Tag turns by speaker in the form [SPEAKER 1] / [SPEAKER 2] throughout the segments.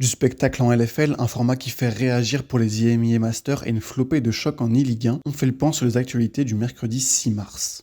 [SPEAKER 1] Du spectacle en LFL, un format qui fait réagir pour les IMIA Masters et une flopée de chocs en e-Ligue 1, on fait le point sur les actualités du mercredi 6 mars.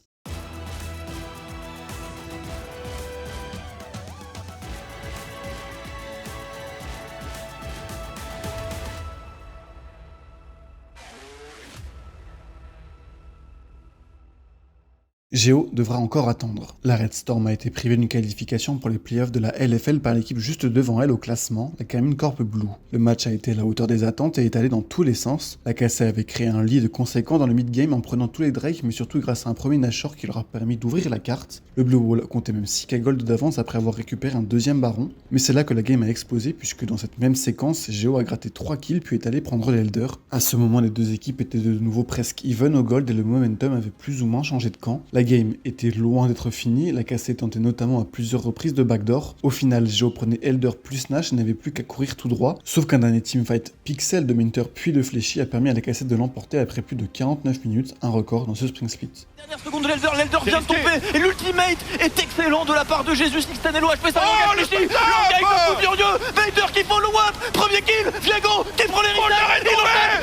[SPEAKER 1] Géo devra encore attendre. La Red Storm a été privée d'une qualification pour les playoffs de la LFL par l'équipe juste devant elle au classement, la Carmine Corp Blue. Le match a été à la hauteur des attentes et est allé dans tous les sens. La KC avait créé un lead conséquent dans le mid-game en prenant tous les drakes, mais surtout grâce à un premier Nashor qui leur a permis d'ouvrir la carte. Le Blue Wall comptait même 6k gold d'avance après avoir récupéré un deuxième baron, mais c'est là que la game a explosé puisque dans cette même séquence, Géo a gratté 3 kills puis est allé prendre l'Elder. À ce moment, les deux équipes étaient de nouveau presque even au gold et le momentum avait plus ou moins changé de camp. La game était loin d'être finie, la KC tentait notamment à plusieurs reprises de backdoor. Au final, Géo prenait Elder plus Nash et n'avait plus qu'à courir tout droit, sauf qu'un dernier teamfight pixel de Minter puis de Fléchy a permis à la KC de l'emporter après plus de 49 minutes, un record dans ce spring split.
[SPEAKER 2] Dernière seconde de l'Elder vient de tomber et l'ultimate est excellent de la part de Jésus Sixtanello. HP ça engage Fléchy, l'engage de fou furieux, Vader qui follow up, premier kill, Viago qui prend les rings,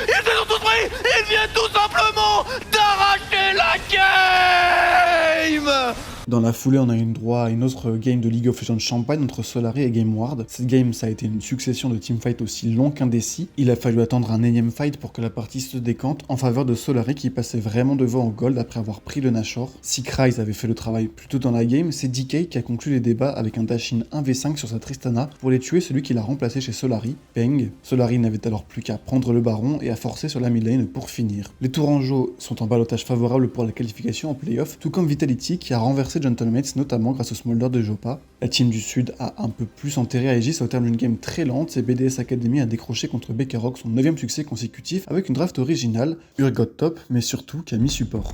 [SPEAKER 2] ils se sont tous pris, ils viennent tout simplement d'arracher la game.
[SPEAKER 1] Dans la foulée, on a eu droit à une autre game de League of Legends Champagne entre Solary et GameWard. Cette game, ça a été une succession de teamfights aussi longs qu'indécis. Il a fallu attendre un énième fight pour que la partie se décante en faveur de Solary qui passait vraiment devant en gold après avoir pris le Nashor. Si Kryze avait fait le travail plus tôt dans la game, c'est DK qui a conclu les débats avec un dash-in 1v5 sur sa Tristana pour les tuer celui qui l'a remplacé chez Solary, Peng. Solary n'avait alors plus qu'à prendre le baron et à forcer sur la mid lane pour finir. Les Tourangeaux sont en balotage favorable pour la qualification en playoff, tout comme Vitality qui a renversé Gentlemates, notamment grâce au smolder de Jopa. La team du Sud a un peu plus enterré Aegis au terme d'une game très lente et BDS Academy a décroché contre Bekarok son 9ème succès consécutif avec une draft originale, Urgot top, mais surtout Camille support.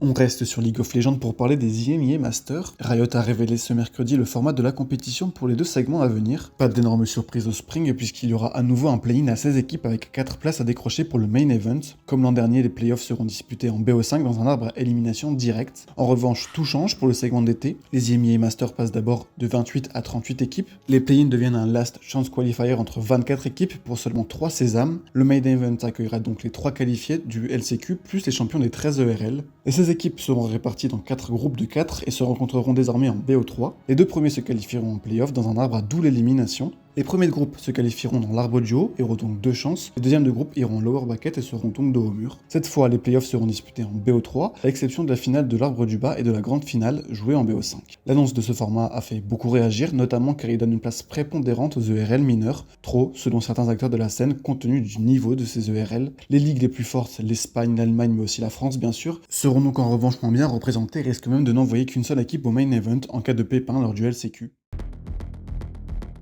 [SPEAKER 1] On reste sur League of Legends pour parler des IMIA Masters. Riot a révélé ce mercredi le format de la compétition pour les 2 segments à venir. Pas d'énormes surprises au spring puisqu'il y aura à nouveau un play-in à 16 équipes avec 4 places à décrocher pour le main event. Comme l'an dernier, les playoffs seront disputés en BO5 dans un arbre à élimination directe. En revanche, tout change pour le segment d'été. Les IMIA Masters passent d'abord de 28 à 38 équipes. Les play-in deviennent un last chance qualifier entre 24 équipes pour seulement 3 sésames. Le main event accueillera donc les 3 qualifiés du LCQ plus les champions des 13 ERL. Et ces équipes seront réparties dans 4 groupes de 4 et se rencontreront désormais en BO3. Les 2 premiers se qualifieront en playoff dans un arbre à double élimination. Les premiers de groupe se qualifieront dans l'arbre du haut et auront donc 2 chances. Les deuxièmes de groupe iront en lower bracket et seront donc dos au mur. Cette fois, les playoffs seront disputés en BO3, à l'exception de la finale de l'arbre du bas et de la grande finale jouée en BO5. L'annonce de ce format a fait beaucoup réagir, notamment car il donne une place prépondérante aux ERL mineurs, trop selon certains acteurs de la scène compte tenu du niveau de ces ERL. Les ligues les plus fortes, l'Espagne, l'Allemagne mais aussi la France bien sûr, seront donc en revanche moins bien représentées et risquent même de n'envoyer qu'une seule équipe au main event en cas de pépin lors du LCQ.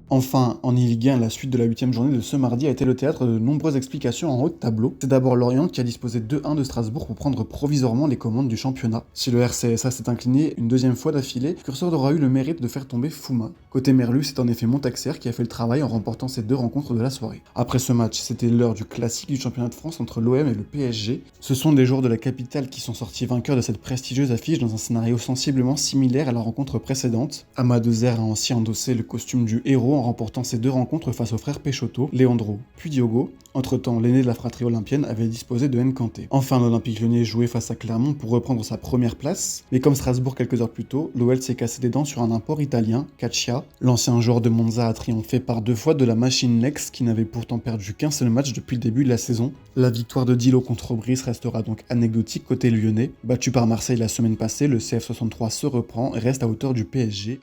[SPEAKER 1] Enfin, en e-Ligue 1, la suite de la 8ème journée de ce mardi a été le théâtre de nombreuses explications en haut de tableau. C'est d'abord Lorient qui a disposé 2-1 de Strasbourg pour prendre provisoirement les commandes du championnat. Si le RCSA s'est incliné une 2e fois d'affilée, Cursor aura eu le mérite de faire tomber Fouma. Côté Merlu, c'est en effet Montaxer qui a fait le travail en remportant ces 2 rencontres de la soirée. Après ce match, c'était l'heure du classique du championnat de France entre l'OM et le PSG. Ce sont des joueurs de la capitale qui sont sortis vainqueurs de cette prestigieuse affiche dans un scénario sensiblement similaire à la rencontre précédente. Amadou Zer a ainsi endossé le costume du héros en remportant ces 2 rencontres face aux frères Peixoto, Leandro puis Diogo. Entre-temps, l'aîné de la fratrie olympienne avait disposé de Nkanté. Enfin, l'Olympique Lyonnais jouait face à Clermont pour reprendre sa première place, mais comme Strasbourg quelques heures plus tôt, l'OL s'est cassé les dents sur un import italien, Caccia. L'ancien joueur de Monza a triomphé par 2 fois de la machine Lex qui n'avait pourtant perdu qu'un seul match depuis le début de la saison. La victoire de Dilo contre Brice restera donc anecdotique côté lyonnais. Battu par Marseille la semaine passée, le CF63 se reprend et reste à hauteur du PSG.